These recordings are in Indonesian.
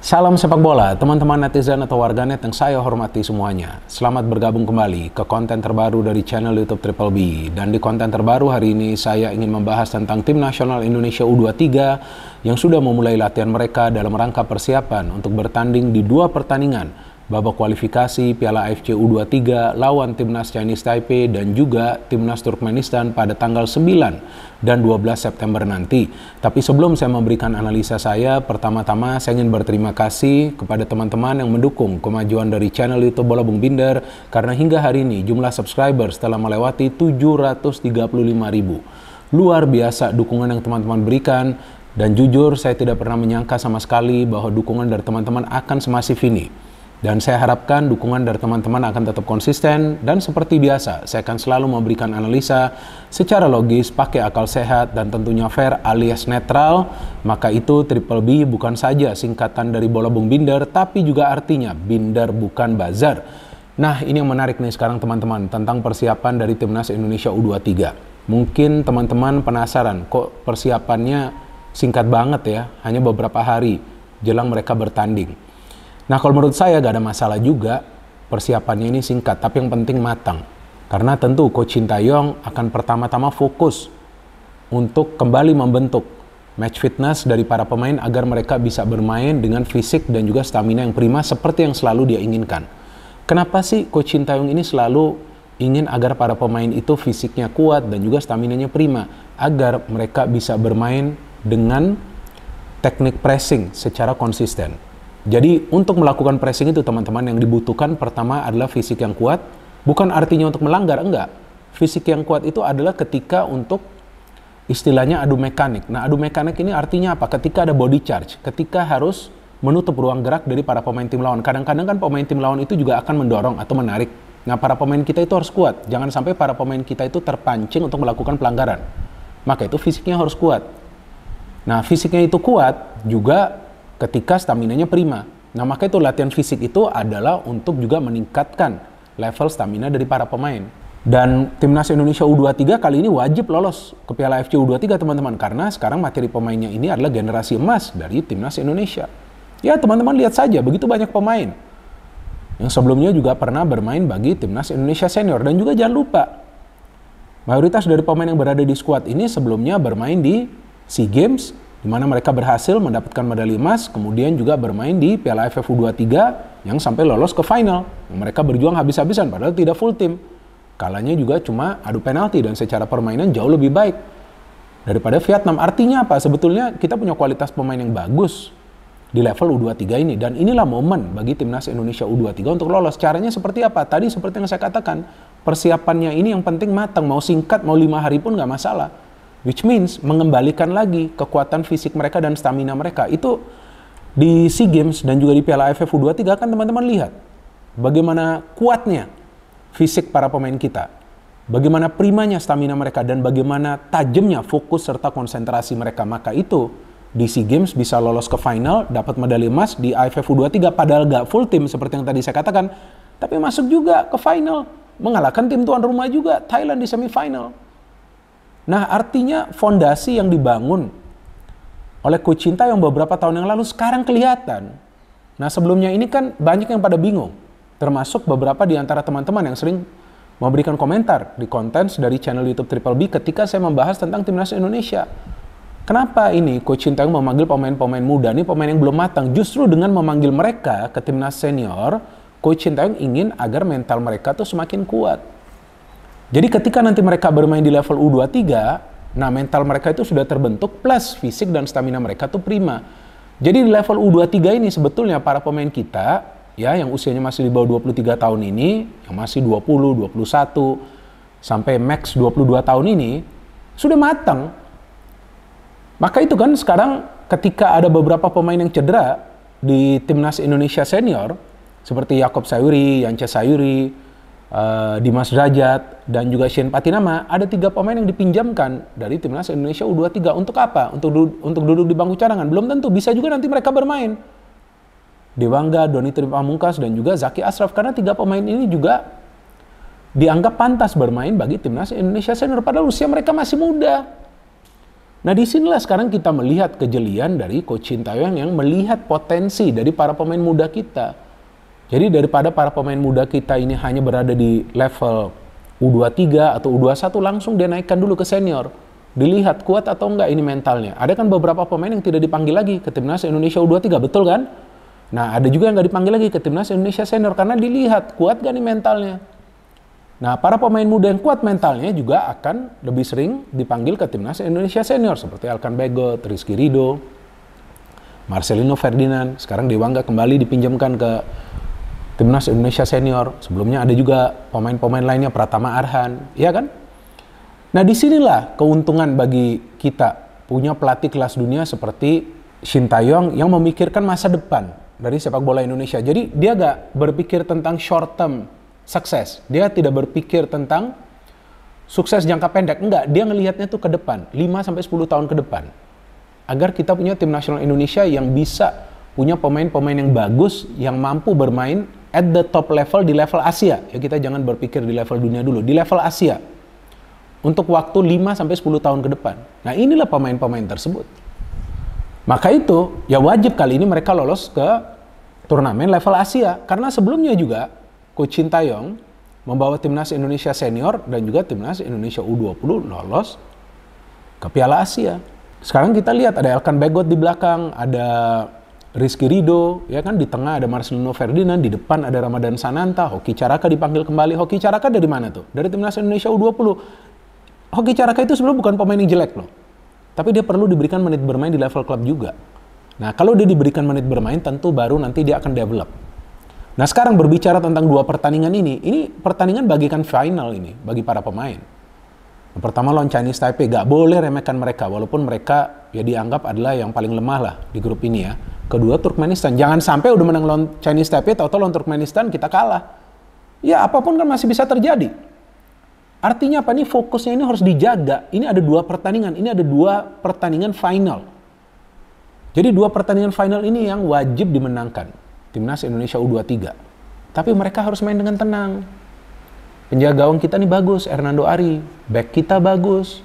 Salam sepak bola, teman-teman netizen atau warganet yang saya hormati semuanya. Selamat bergabung kembali ke konten terbaru dari channel YouTube Triple B. Dan di konten terbaru hari ini saya ingin membahas tentang tim nasional Indonesia U23 yang sudah memulai latihan mereka dalam rangka persiapan untuk bertanding di dua pertandingan babak kualifikasi Piala AFC U23 lawan Timnas Chinese Taipei dan juga Timnas Turkmenistan pada tanggal 9 dan 12 September nanti. Tapi sebelum saya memberikan analisa saya, pertama-tama saya ingin berterima kasih kepada teman-teman yang mendukung kemajuan dari channel YouTube Bola Bung Binder, karena hingga hari ini jumlah subscriber telah melewati 735.000. Luar biasa dukungan yang teman-teman berikan, dan jujur saya tidak pernah menyangka sama sekali bahwa dukungan dari teman-teman akan semasif ini. Dan saya harapkan dukungan dari teman-teman akan tetap konsisten, dan seperti biasa saya akan selalu memberikan analisa secara logis, pakai akal sehat, dan tentunya fair alias netral. Maka itu Triple B bukan saja singkatan dari Bola Bung Binder, tapi juga artinya Binder bukan bazar. Nah, ini yang menarik nih sekarang teman-teman tentang persiapan dari Timnas Indonesia U23. Mungkin teman-teman penasaran, kok persiapannya singkat banget ya, hanya beberapa hari jelang mereka bertanding. Nah, kalau menurut saya gak ada masalah juga persiapannya ini singkat, tapi yang penting matang. Karena tentu Coach Sintayong akan pertama-tama fokus untuk kembali membentuk match fitness dari para pemain agar mereka bisa bermain dengan fisik dan juga stamina yang prima seperti yang selalu dia inginkan. Kenapa sih Coach Sintayong ini selalu ingin agar para pemain itu fisiknya kuat dan juga staminanya prima, agar mereka bisa bermain dengan teknik pressing secara konsisten. Jadi untuk melakukan pressing itu teman-teman yang dibutuhkan pertama adalah fisik yang kuat. Bukan artinya untuk melanggar, enggak. Fisik yang kuat itu adalah ketika untuk istilahnya adu mekanik. Nah, adu mekanik ini artinya apa? Ketika ada body charge, ketika harus menutup ruang gerak dari para pemain tim lawan. Kadang-kadang kan pemain tim lawan itu juga akan mendorong atau menarik. Nah, para pemain kita itu harus kuat. Jangan sampai para pemain kita itu terpancing untuk melakukan pelanggaran. Maka itu fisiknya harus kuat. Nah, fisiknya itu kuat juga ketika staminanya prima. Nah, maka itu latihan fisik itu adalah untuk juga meningkatkan level stamina dari para pemain. Dan Timnas Indonesia U23 kali ini wajib lolos ke Piala AFC U23 teman-teman, karena sekarang materi pemainnya ini adalah generasi emas dari Timnas Indonesia. Ya, teman-teman lihat saja, begitu banyak pemain yang sebelumnya juga pernah bermain bagi Timnas Indonesia Senior. Dan juga jangan lupa, mayoritas dari pemain yang berada di skuad ini sebelumnya bermain di SEA Games, di mana mereka berhasil mendapatkan medali emas, kemudian juga bermain di Piala AFF U23 yang sampai lolos ke final. Mereka berjuang habis-habisan padahal tidak full tim. Kalanya juga cuma adu penalti dan secara permainan jauh lebih baik daripada Vietnam. Artinya apa? Sebetulnya kita punya kualitas pemain yang bagus di level U23 ini, dan inilah momen bagi Timnas Indonesia U23 untuk lolos. Caranya seperti apa? Tadi seperti yang saya katakan, persiapannya ini yang penting matang, mau singkat, mau 5 hari pun nggak masalah. Which means mengembalikan lagi kekuatan fisik mereka dan stamina mereka. Itu di SEA Games dan juga di Piala AFF U23 kan teman-teman lihat bagaimana kuatnya fisik para pemain kita, bagaimana primanya stamina mereka, dan bagaimana tajamnya fokus serta konsentrasi mereka. Maka itu di SEA Games bisa lolos ke final, dapat medali emas. Di AFF U23 padahal gak full tim seperti yang tadi saya katakan, tapi masuk juga ke final, mengalahkan tim tuan rumah juga, Thailand di semifinal. Nah, artinya fondasi yang dibangun oleh Coach Sintayong beberapa tahun yang lalu sekarang kelihatan. Nah, sebelumnya ini kan banyak yang pada bingung, termasuk beberapa di antara teman-teman yang sering memberikan komentar di konten dari channel YouTube Triple B ketika saya membahas tentang Timnas Indonesia. Kenapa ini Coach Sintayong memanggil pemain-pemain muda, ini pemain yang belum matang? Justru dengan memanggil mereka ke Timnas Senior, Coach Sintayong ingin agar mental mereka tuh semakin kuat. Jadi ketika nanti mereka bermain di level U23, nah mental mereka itu sudah terbentuk, plus fisik dan stamina mereka tuh prima. Jadi di level U23 ini sebetulnya para pemain kita, ya yang usianya masih di bawah 23 tahun ini, yang masih 20, 21, sampai max 22 tahun ini, sudah matang. Maka itu kan sekarang ketika ada beberapa pemain yang cedera di Timnas Indonesia Senior, seperti Yaakob Sayuri, Yance Sayuri, Dimas Derajat, dan juga Shane Patinama, ada 3 pemain yang dipinjamkan dari Timnas Indonesia U23. Untuk apa? Untuk duduk di bangku cadangan? Belum tentu, bisa juga nanti mereka bermain. Dewangga, Doni Pamungkas, dan juga Zaki Ashraf, karena 3 pemain ini juga dianggap pantas bermain bagi Timnas Indonesia Senior, padahal usia mereka masih muda. Nah, disinilah sekarang kita melihat kejelian dari Coach Sintayong yang melihat potensi dari para pemain muda kita. Jadi daripada para pemain muda kita ini hanya berada di level U23 atau U21, langsung dia naikkan dulu ke senior. Dilihat kuat atau enggak ini mentalnya. Ada kan beberapa pemain yang tidak dipanggil lagi ke Timnas Indonesia U23, betul kan? Nah, ada juga yang nggak dipanggil lagi ke Timnas Indonesia Senior karena dilihat kuat gak nih mentalnya. Nah, para pemain muda yang kuat mentalnya juga akan lebih sering dipanggil ke Timnas Indonesia Senior seperti Elkan Bagot, Rizky Ridho, Marcelino Ferdinand. Sekarang Dewangga kembali dipinjamkan ke Timnas Indonesia Senior. Sebelumnya ada juga pemain-pemain lainnya, Pratama Arhan, ya kan? Nah, disinilah keuntungan bagi kita punya pelatih kelas dunia seperti Sintayong yang memikirkan masa depan dari sepak bola Indonesia. Jadi dia gak berpikir tentang short term sukses. Dia tidak berpikir tentang sukses jangka pendek. Enggak, dia ngelihatnya tuh ke depan, 5-10 tahun ke depan. Agar kita punya tim nasional Indonesia yang bisa punya pemain-pemain yang bagus, yang mampu bermain at the top level di level Asia. Ya, kita jangan berpikir di level dunia dulu, di level Asia. Untuk waktu 5-10 tahun ke depan. Nah, inilah pemain-pemain tersebut. Maka itu, ya wajib kali ini mereka lolos ke turnamen level Asia. Karena sebelumnya juga Coach Sintayong membawa Timnas Indonesia Senior dan juga Timnas Indonesia U20 lolos ke Piala Asia. Sekarang kita lihat ada Elkan Bagot di belakang, ada Rizky Ridho, ya kan, di tengah ada Marcelino Ferdinand, di depan ada Ramadan Sananta, Hoki Caraka dipanggil kembali. Hoki Caraka dari mana tuh? Dari Timnas Indonesia U20. Hoki Caraka itu sebenarnya bukan pemain yang jelek loh. Tapi dia perlu diberikan menit bermain di level klub juga. Nah, kalau dia diberikan menit bermain, tentu baru nanti dia akan develop. Nah, sekarang berbicara tentang dua pertandingan ini pertandingan bagikan final ini bagi para pemain. Yang pertama lawan Chinese Taipei, gak boleh remehkan mereka, walaupun mereka ya dianggap adalah yang paling lemah lah di grup ini ya. Kedua, Turkmenistan. Jangan sampai udah menang lawan Chinese Taipei, tahu-tahu lawan Turkmenistan kita kalah. Ya, apapun kan masih bisa terjadi. Artinya apa nih? Fokusnya ini harus dijaga. Ini ada dua pertandingan, ini ada dua pertandingan final. Jadi dua pertandingan final ini yang wajib dimenangkan Timnas Indonesia U23. Tapi mereka harus main dengan tenang. Penjaga gawang kita nih bagus, Hernando Ari. Back kita bagus.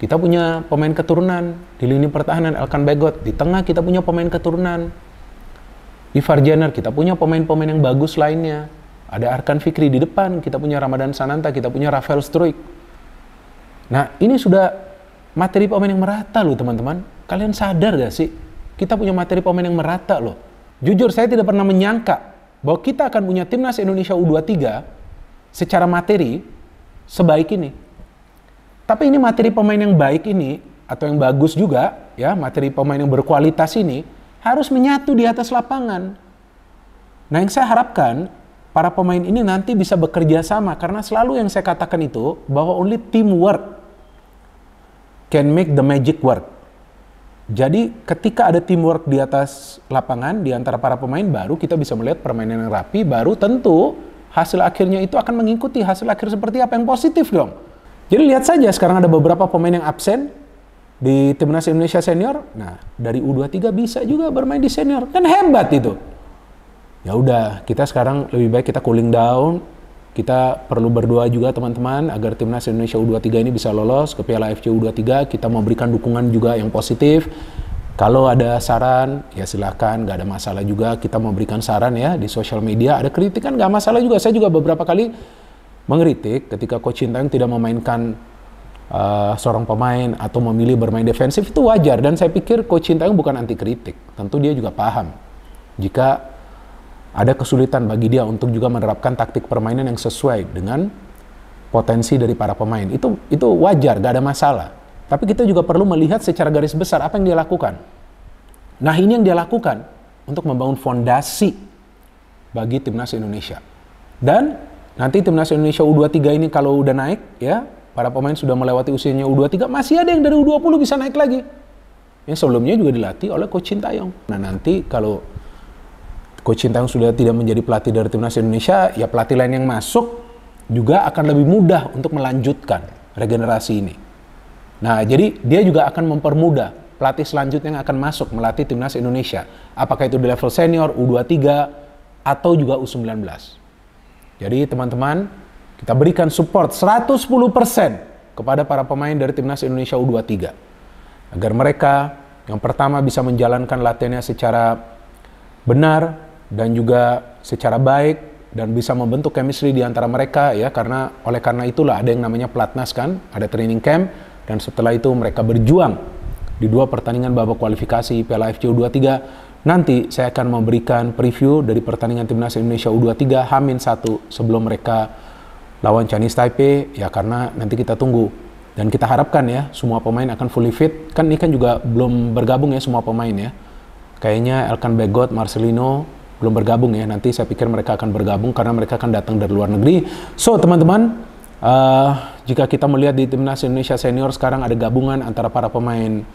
Kita punya pemain keturunan di lini pertahanan, Elkan Bagot. Di tengah kita punya pemain keturunan, Ivar Jenner. Kita punya pemain-pemain yang bagus lainnya. Ada Arkan Fikri di depan. Kita punya Ramadan Sananta. Kita punya Rafael Struijk. Nah, ini sudah materi pemain yang merata loh teman-teman. Kalian sadar gak sih? Kita punya materi pemain yang merata loh. Jujur saya tidak pernah menyangka bahwa kita akan punya Timnas Indonesia U23 secara materi sebaik ini. Tapi ini materi pemain yang baik ini, atau yang bagus juga, ya, materi pemain yang berkualitas ini, harus menyatu di atas lapangan. Nah, yang saya harapkan, para pemain ini nanti bisa bekerja sama, karena selalu yang saya katakan itu, bahwa only teamwork can make the magic work. Jadi ketika ada teamwork di atas lapangan, di antara para pemain, baru kita bisa melihat permainan yang rapi, baru tentu hasil akhirnya itu akan mengikuti hasil akhir seperti apa yang positif dong. Jadi lihat saja sekarang ada beberapa pemain yang absen di Timnas Indonesia Senior. Nah, dari U23 bisa juga bermain di senior. Kan hebat itu. Ya udah, kita sekarang lebih baik kita cooling down. Kita perlu berdoa juga teman-teman agar Timnas Indonesia U23 ini bisa lolos ke Piala AFC U23. Kita memberikan dukungan juga yang positif. Kalau ada saran, ya silakan, gak ada masalah juga. Kita memberikan saran ya di sosial media. Ada kritikan, gak masalah juga. Saya juga beberapa kali mengkritik ketika Coach Sintayong tidak memainkan seorang pemain atau memilih bermain defensif, itu wajar. Dan saya pikir Coach Sintayong bukan anti kritik. Tentu dia juga paham jika ada kesulitan bagi dia untuk juga menerapkan taktik permainan yang sesuai dengan potensi dari para pemain. Itu wajar, gak ada masalah. Tapi kita juga perlu melihat secara garis besar apa yang dia lakukan. Nah, ini yang dia lakukan untuk membangun fondasi bagi Timnas Indonesia. Dan nanti Timnas Indonesia U23 ini kalau udah naik, ya, para pemain sudah melewati usianya U23, masih ada yang dari U20 bisa naik lagi. Yang sebelumnya juga dilatih oleh Coach Sintayong. Nah, nanti kalau Coach Sintayong sudah tidak menjadi pelatih dari Timnas Indonesia, ya pelatih lain yang masuk juga akan lebih mudah untuk melanjutkan regenerasi ini. Nah, jadi dia juga akan mempermudah pelatih selanjutnya yang akan masuk melatih Timnas Indonesia. Apakah itu di level senior, U23, atau juga U19. Jadi teman-teman, kita berikan support 110% kepada para pemain dari Timnas Indonesia U23. agar mereka yang pertama bisa menjalankan latihannya secara benar dan juga secara baik dan bisa membentuk chemistry di antara mereka ya, karena oleh karena itulah ada yang namanya pelatnas kan, ada training camp, dan setelah itu mereka berjuang di 2 pertandingan babak kualifikasi Piala AFC U23. Nanti saya akan memberikan preview dari pertandingan Timnas Indonesia U23 H-1 sebelum mereka lawan Chinese Taipei ya, karena nanti kita tunggu dan kita harapkan ya semua pemain akan fully fit. Kan ini kan juga belum bergabung ya semua pemain ya. Kayaknya Elkan Bagot, Marcelino belum bergabung ya. Nanti saya pikir mereka akan bergabung karena mereka akan datang dari luar negeri. So teman-teman, jika kita melihat di Timnas Indonesia Senior sekarang ada gabungan antara para pemain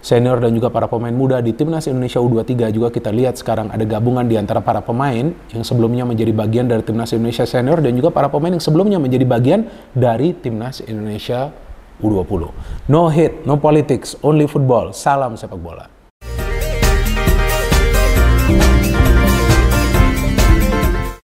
senior dan juga para pemain muda. Di Timnas Indonesia U23 juga kita lihat sekarang ada gabungan di antara para pemain yang sebelumnya menjadi bagian dari Timnas Indonesia Senior dan juga para pemain yang sebelumnya menjadi bagian dari Timnas Indonesia U20. No hate, no politics, only football. Salam sepak bola.